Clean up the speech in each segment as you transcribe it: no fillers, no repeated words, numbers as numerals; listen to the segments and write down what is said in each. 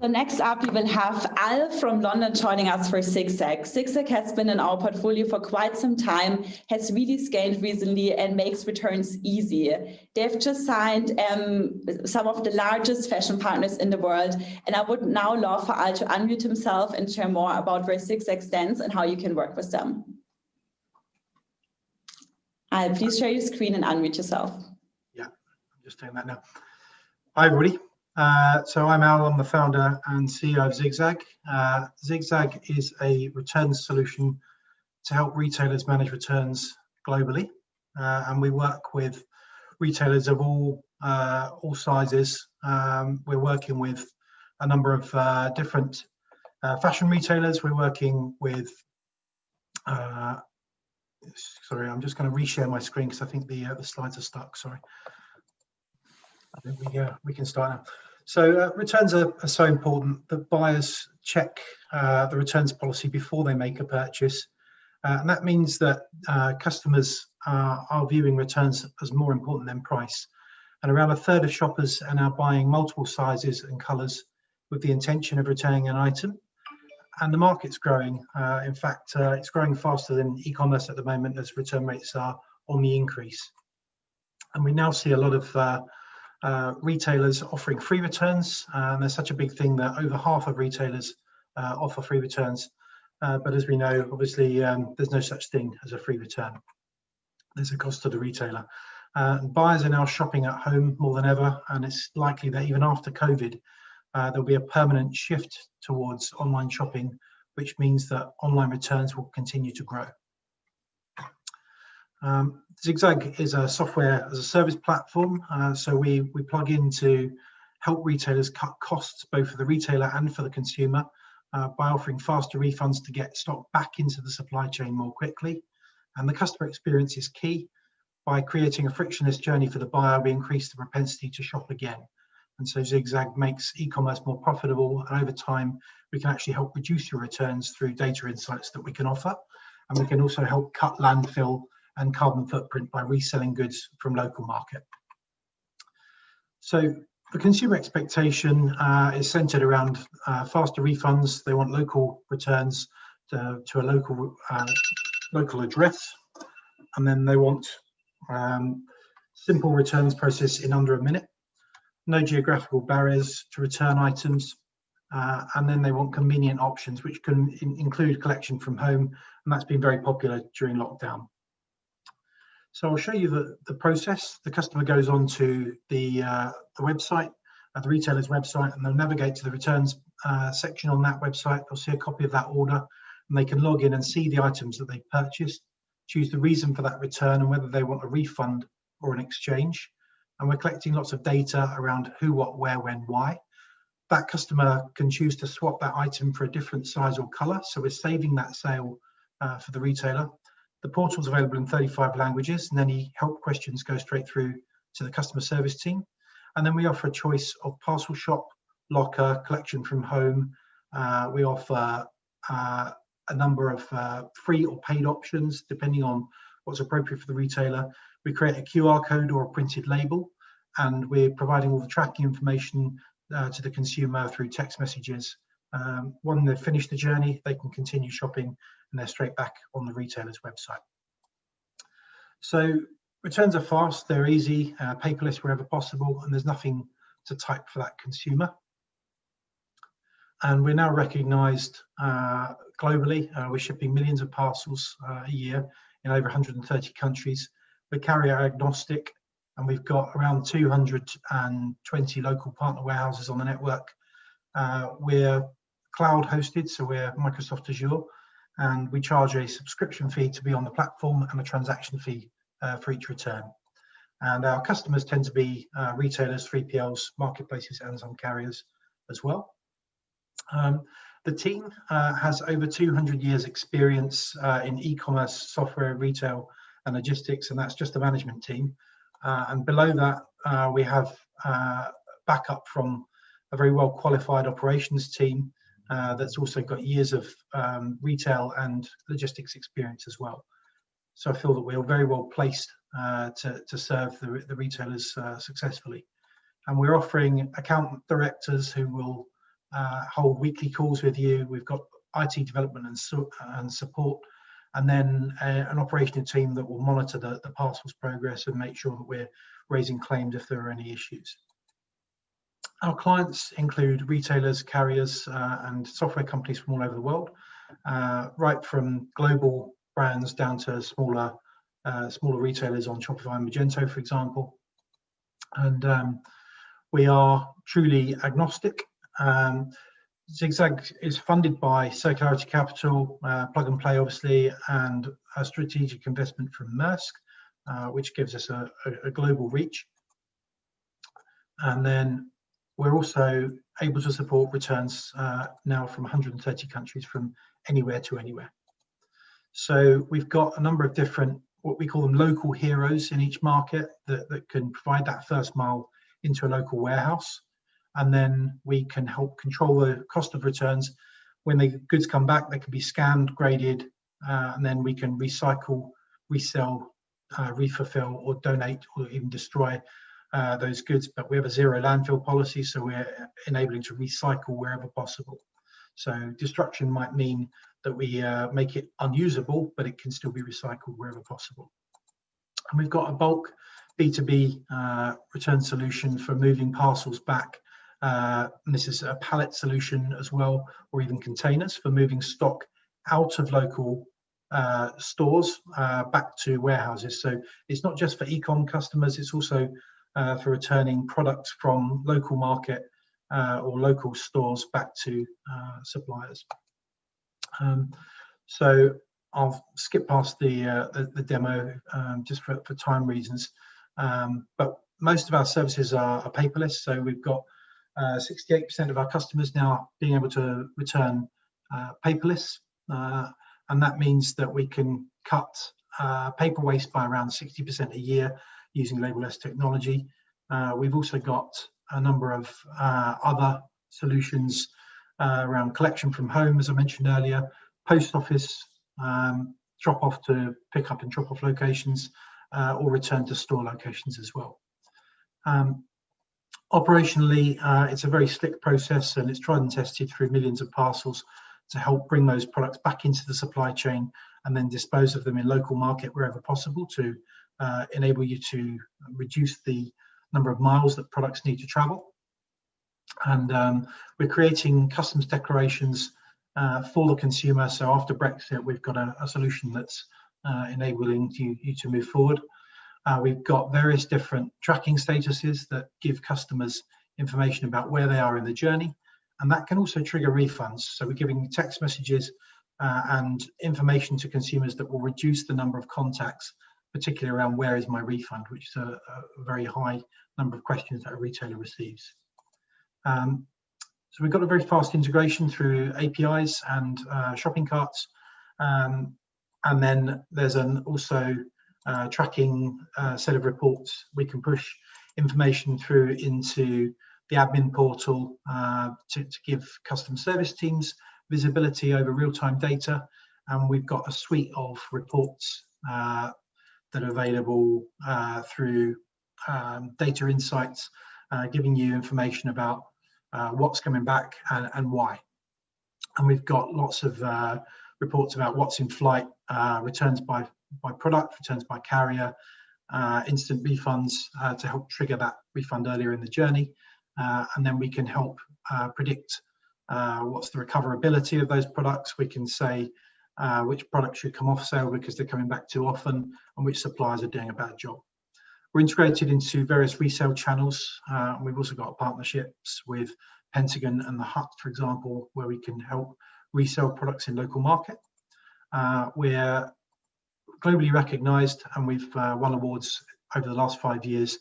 So next up, we will have Al from London joining us for ZigZag. ZigZag has been in our portfolio for quite some time, has really scaled recently and makes returns easy. They've just signed some of the largest fashion partners in the world. And I would now love for Al to unmute himself and share more about where ZigZag stands and how you can work with them. Al, please share your screen and unmute yourself. Yeah, I'm just doing that now. Hi, everybody. So I'm Al, I'm the founder and CEO of ZigZag. ZigZag is a returns solution to help retailers manage returns globally. And we work with retailers of all sizes. We're working with a number of different fashion retailers. We're working with, sorry, I'm just going to reshare my screen because I think the slides are stuck, sorry. I think we can start now. So returns are so important that buyers check the returns policy before they make a purchase. And that means that customers are viewing returns as more important than price. And around a third of shoppers are now buying multiple sizes and colours with the intention of returning an item. And the market's growing. In fact, it's growing faster than e-commerce at the moment as return rates are on the increase. And we now see a lot of retailers offering free returns. There's such a big thing that over half of retailers offer free returns. But as we know, obviously, there's no such thing as a free return. There's a cost to the retailer. Buyers are now shopping at home more than ever, and it's likely that even after COVID, there'll be a permanent shift towards online shopping, which means that online returns will continue to grow. ZigZag is a software as a service platform, so we plug in to help retailers cut costs both for the retailer and for the consumer by offering faster refunds to get stock back into the supply chain more quickly. And the customer experience is key. By creating a frictionless journey for the buyer, we increase the propensity to shop again. And so ZigZag makes e-commerce more profitable, and over time we can actually help reduce your returns through data insights that we can offer, and we can also help cut landfill and carbon footprint by reselling goods from local market. So the consumer expectation is centered around faster refunds. They want local returns to a local address, and then they want simple returns process in under a minute, no geographical barriers to return items, and then they want convenient options which can include collection from home, and that's been very popular during lockdown. So I'll show you the process. The customer goes on to the website, the retailer's website, and they'll navigate to the returns section on that website. They'll see a copy of that order, and they can log in and see the items that they've purchased, choose the reason for that return and whether they want a refund or an exchange. And we're collecting lots of data around who, what, where, when, why. That customer can choose to swap that item for a different size or colour, so we're saving that sale for the retailer. The portal's available in 35 languages, and any help questions go straight through to the customer service team. And then we offer a choice of parcel shop, locker, collection from home. We offer a number of free or paid options, depending on what's appropriate for the retailer. We create a QR code or a printed label, and we're providing all the tracking information to the consumer through text messages. When they've finished the journey, they can continue shopping and they're straight back on the retailer's website. So returns are fast, they're easy, paperless wherever possible, and there's nothing to type for that consumer. And we're now recognised globally. We're shipping millions of parcels a year in over 130 countries. We're carrier agnostic, and we've got around 220 local partner warehouses on the network. We're cloud hosted, so we're Microsoft Azure, and we charge a subscription fee to be on the platform and a transaction fee for each return. And our customers tend to be retailers, 3PLs, marketplaces, and some carriers as well. The team has over 200 years experience in e-commerce, software, retail, and logistics, and that's just the management team. And below that, we have backup from a very well qualified operations team that's also got years of retail and logistics experience as well. So I feel that we are very well placed to serve the retailers successfully. And we're offering account directors who will hold weekly calls with you. We've got IT development and support, and then an operational team that will monitor the parcels progress and make sure that we're raising claims if there are any issues. Our clients include retailers, carriers, and software companies from all over the world, right from global brands down to smaller retailers on Shopify and Magento, for example. And we are truly agnostic. ZigZag is funded by Circularity Capital, Plug and Play, obviously, and a strategic investment from Maersk, which gives us a global reach. And then we're also able to support returns now from 130 countries, from anywhere to anywhere. So we've got a number of different, what we call them, local heroes in each market that can provide that first mile into a local warehouse. And then we can help control the cost of returns. When the goods come back, they can be scanned, graded, and then we can recycle, resell, refulfill, or donate, or even destroy those goods. But we have a zero landfill policy, so we're enabling to recycle wherever possible. So destruction might mean that we make it unusable, but it can still be recycled wherever possible. And we've got a bulk B2B return solution for moving parcels back. And this is a pallet solution as well, or even containers for moving stock out of local stores back to warehouses. So it's not just for e-com customers, it's also for returning products from local market or local stores back to suppliers. So I'll skip past the demo just for time reasons. But most of our services are paperless. So we've got 68% of our customers now being able to return paperless. And that means that we can cut paper waste by around 60% a year using label-less technology. We've also got a number of other solutions around collection from home, as I mentioned earlier, post office, drop off to pick up and drop off locations, or return to store locations as well. Operationally, it's a very slick process, and it's tried and tested through millions of parcels to help bring those products back into the supply chain and then dispose of them in local market wherever possible to enable you to reduce the number of miles that products need to travel. And we're creating customs declarations for the consumer. So after Brexit, we've got a solution that's enabling you to move forward. We've got various different tracking statuses that give customers information about where they are in the journey, and that can also trigger refunds. So we're giving text messages and information to consumers that will reduce the number of contacts, particularly around where is my refund, which is a very high number of questions that a retailer receives. So we've got a very fast integration through APIs and shopping carts, and then there's also tracking set of reports. We can push information through into the admin portal to give customer service teams visibility over real-time data, and we've got a suite of reports that are available through data insights, giving you information about what's coming back and why. And we've got lots of reports about what's in flight, returns by product, returns by carrier, instant refunds to help trigger that refund earlier in the journey. And then we can help predict what's the recoverability of those products. We can say which products should come off sale because they're coming back too often, and which suppliers are doing a bad job. We're integrated into various resale channels. We've also got partnerships with Pentagon and the Hut, for example, where we can help resell products in local market. We're globally recognized, and we've won awards over the last 5 years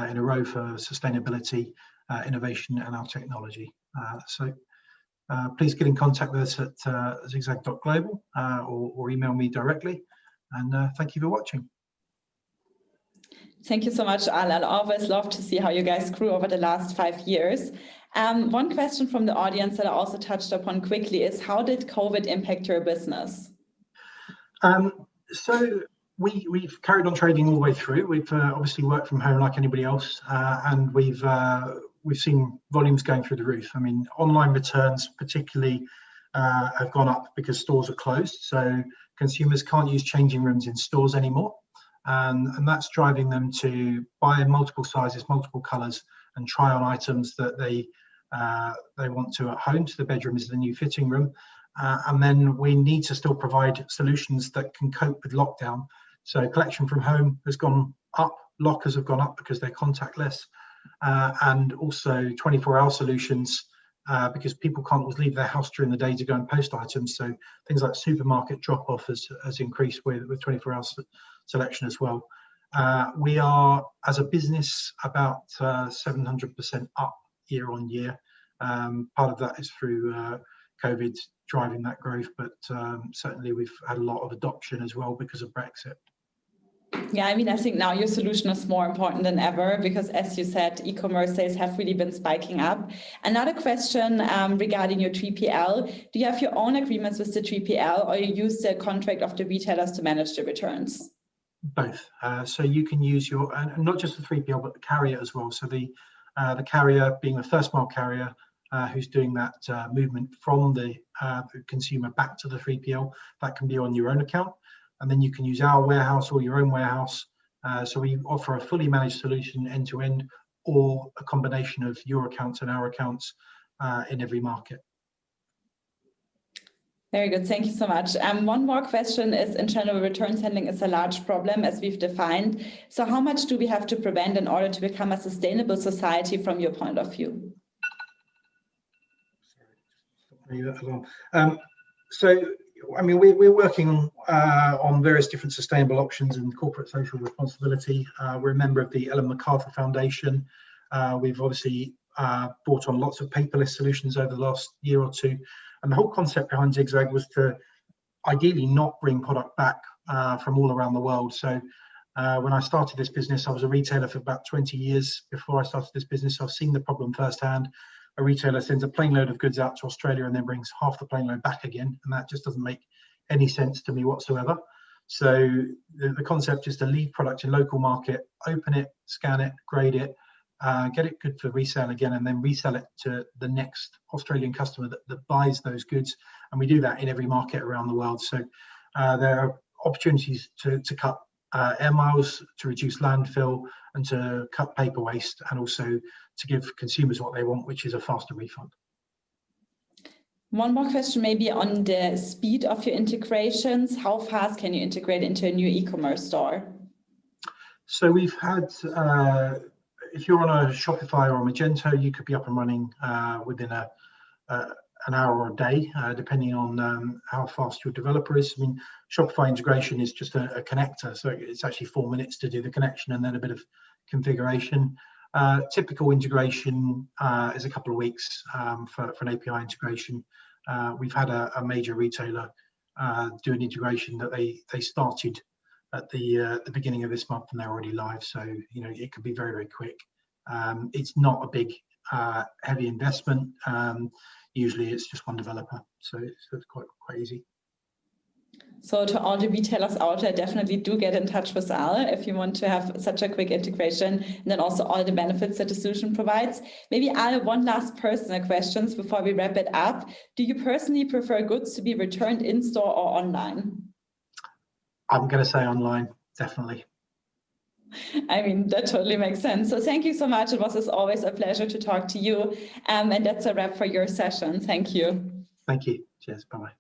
in a row for sustainability, innovation, and our technology. So please get in contact with us at zigzag.global or email me directly. And thank you for watching. Thank you so much, Al. I always love to see how you guys grew over the last 5 years. One question from the audience that I also touched upon quickly is, how did COVID impact your business? So we've carried on trading all the way through. We've obviously worked from home like anybody else, and we've we've seen volumes going through the roof. I mean, online returns particularly have gone up because stores are closed, so consumers can't use changing rooms in stores anymore, and that's driving them to buy in multiple sizes, multiple colours, and try on items that they want to at home. So the bedroom is the new fitting room, and then we need to still provide solutions that can cope with lockdown. So collection from home has gone up, lockers have gone up because they're contactless, and also 24-hour solutions because people can't always leave their house during the day to go and post items. So things like supermarket drop-off has increased with 24-hour selection as well. We are, as a business, about 700% up year on year. Part of that is through COVID driving that growth, but certainly we've had a lot of adoption as well because of Brexit. Yeah, I mean, I think now your solution is more important than ever because, as you said, e-commerce sales have really been spiking up. Another question regarding your 3PL. Do you have your own agreements with the 3PL, or you use the contract of the retailers to manage the returns? Both. So you can use your, and not just the 3PL, but the carrier as well. So the carrier being the first mile carrier who's doing that movement from the consumer back to the 3PL, that can be on your own account. And then you can use our warehouse or your own warehouse. So we offer a fully managed solution end to end, or a combination of your accounts and our accounts in every market. Very good, thank you so much. One more question is, in general, returns handling is a large problem as we've defined. So how much do we have to prevent in order to become a sustainable society from your point of view? So, I mean, we're working on various different sustainable options and corporate social responsibility. We're a member of the Ellen MacArthur Foundation. We've obviously brought on lots of paperless solutions over the last year or two. And the whole concept behind ZigZag was to ideally not bring product back from all around the world. So when I started this business, I was a retailer for about 20 years. Before I started this business, I've seen the problem firsthand. A retailer sends a plane load of goods out to Australia and then brings half the plane load back again, and that just doesn't make any sense to me whatsoever. So the concept is to leave product in local market, open it, scan it, grade it, get it good for resale again, and then resell it to the next Australian customer that buys those goods. And we do that in every market around the world. So there are opportunities to cut air miles, to reduce landfill, and to cut paper waste, and also to give consumers what they want, which is a faster refund. One more question maybe on the speed of your integrations. How fast can you integrate into a new e-commerce store? So we've had, if you're on a Shopify or a Magento, you could be up and running within an hour or a day, depending on how fast your developer is. I mean, Shopify integration is just a connector, so it's actually 4 minutes to do the connection and then a bit of configuration. Typical integration is a couple of weeks for an API integration. We've had a major retailer do an integration that they started at the beginning of this month, and they're already live. So you know, it could be very, very quick. It's not a big heavy investment. Usually it's just one developer, so it's quite easy. So to all the retailers out there, definitely do get in touch with Al if you want to have such a quick integration, and then also all the benefits that the solution provides. Maybe Al, one last personal question before we wrap it up. Do you personally prefer goods to be returned in store or online? I'm going to say online, definitely. I mean, that totally makes sense. So thank you so much. It was, as always, a pleasure to talk to you. And that's a wrap for your session. Thank you. Thank you. Cheers. Bye-bye.